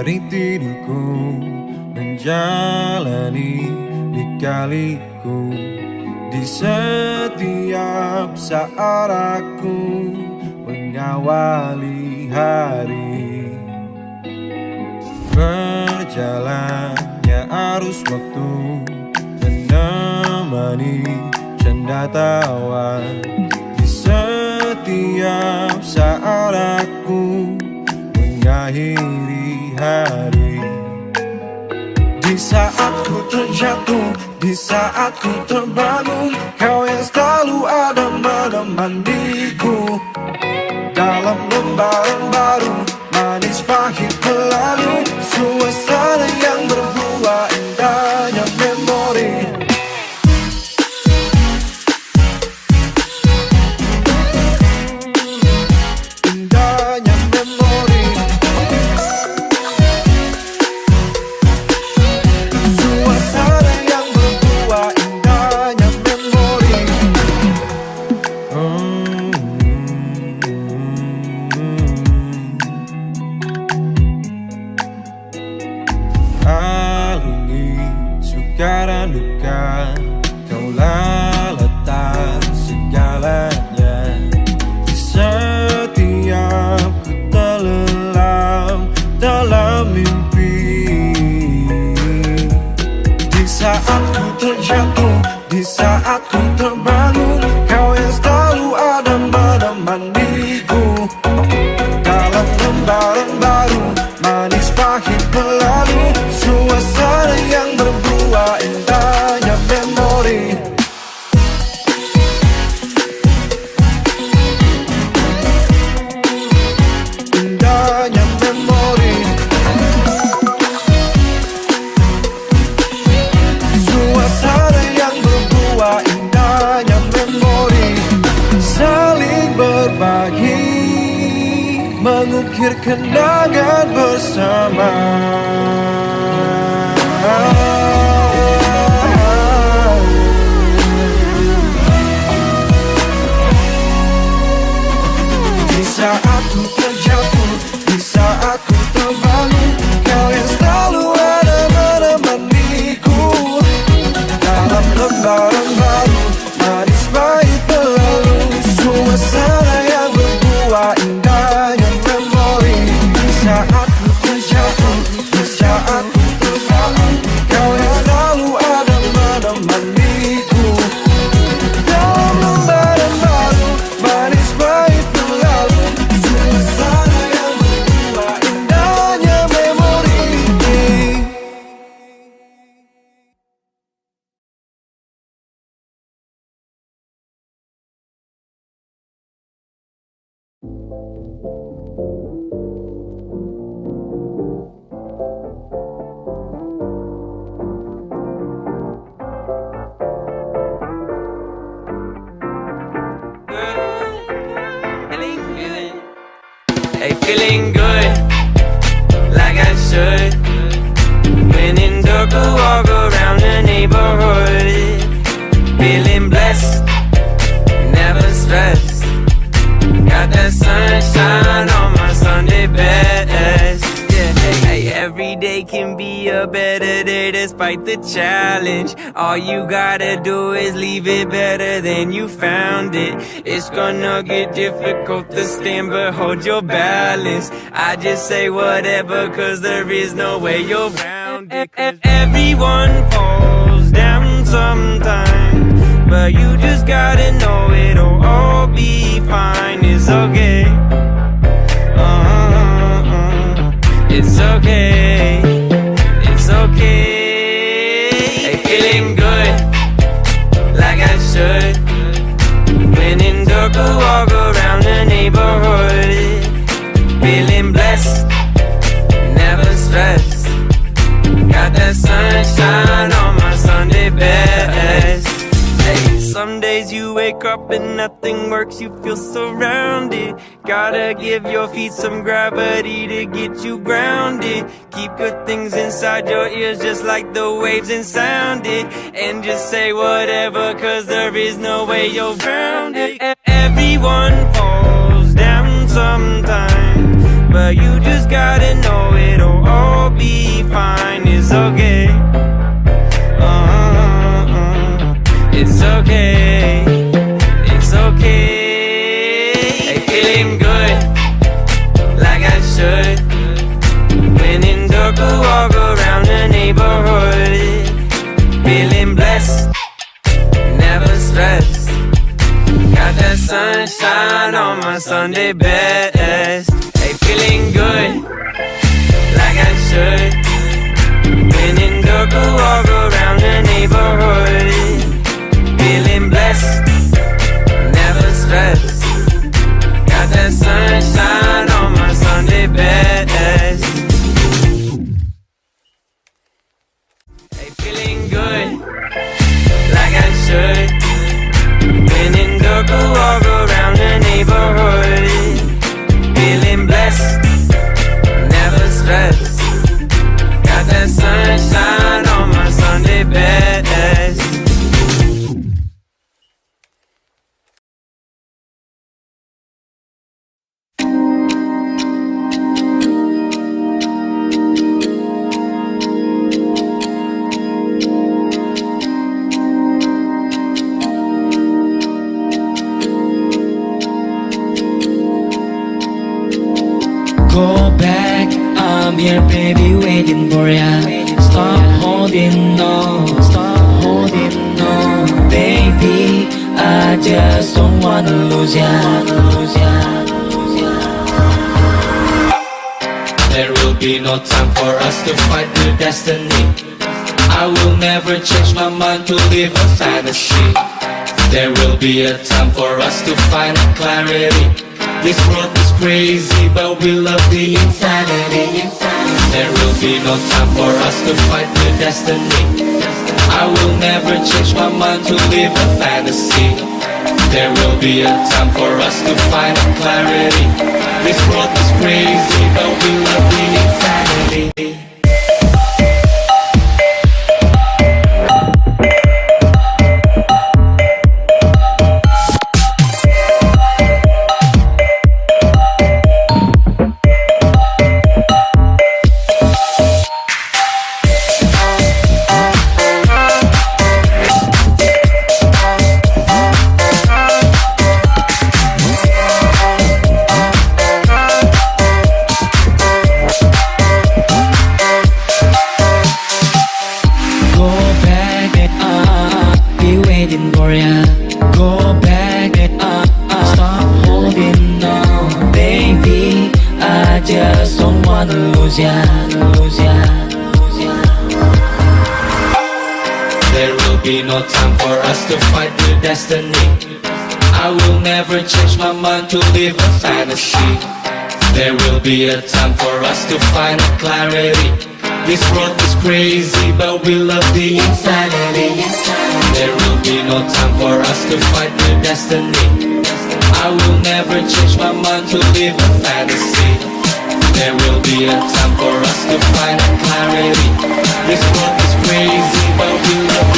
dari tidurku, menjalani lika-liku. Di setiap saat aku mengawali hari, berjalannya arus waktu menemani canda tawa. Di setiap saat aku mengakhiri hari. Di saat ku terjatuh, di saat ku terbangun, kau yang selalu ada menemaniku. Dalam lembaran baru, manis pahit berlalu, suasana yang berbuah indahnya memori. Indahnya memori. Suasana yang berbuah indahnya memori. Alungi suka dan duka, kaulah letak segalanya. Di setiap ku terlelap dalam mimpi. Di saat ku terjatuh, di saat ku terbangun, kau yang selalu ada menemaniku. Dalam lembaran baru, manis pahit berlalu, suasana yang berbuah indahnya memori. Indahnya memori. Suasana yang berbuah indahnya memori. Saling berbagi, mengukir kenangan bersama. Di saat ku terjatuh, di saat ku terbangun, kau yang selalu ada menemaniku. Dalam lembaran baru, manis pahit berlalu, suasana yang berbuah indahnya memori. Di saat ku terjatuh, di saat ku terbangun, kau yang selalu ada menemaniku. Dalam lembaran baru, manis pahit berlalu, suasana yang berbuah indahnya memori. Hey, feeling good, like I should. When in dark, I walk around the neighborhood. Feeling blessed, never stressed. Got that sunshine on my Sunday best. Yeah, hey, every day can be a better day despite the challenge. All you gotta do is leave it better than you found it. It's gonna get difficult to stand, but hold your balance. I just say whatever, cause there is no way you're around it. Everyone falls down sometime, but you just gotta know it'll all be fine. It's okay. It's okay. It's okay. Hey, feeling good, like I should. When in dark, I walk around the neighborhood. Feeling blessed, never stressed. Got that sunshine on my Sunday best. Hey, some days you wake up and nothing works, you feel surrounded. Gotta give your feet some gravity to get you grounded. Keep good things inside your ears just like the waves and sound it. And just say whatever, cause there is no way you're around it. Everyone falls down sometime, but you just gotta know it'll all be fine. It's okay. It's okay. It's okay. Hey, feeling good, like I should. When in dark, I walk around the neighborhood. Feeling blessed, never stressed. Got that sunshine on my Sunday best. Hey, feeling good, like I should. When in dark, I walk around the neighborhood. Feeling blessed, never stressed. Got that sunshine on my Sunday best. Hey, feeling good, like I should. When in dark, I walk around the neighborhood. Feeling blessed, never stressed. Got that sunshine on my Sunday best. Go back, I'm here baby waiting for ya. Stop holding on, baby, I just don't wanna lose ya. There will be no time for us to fight with destiny. I will never change my mind to live a fantasy. There will be a time for us to find clarity. This world is crazy, but we love the insanity. There will be no time for us to fight with destiny. I will never change my mind to live a fantasy. There will be a time for us to find clarity. This world is crazy, but we love the insanity. There will be no time for us to fight with destiny. I will never change my mind to live a fantasy. There will be a time for us to find clarity. This world is crazy, but we love the insanity. There will be no time for us to fight with destiny. I will never change my mind to live a fantasy. There will be a time for us to find clarity. This world is crazy, but we love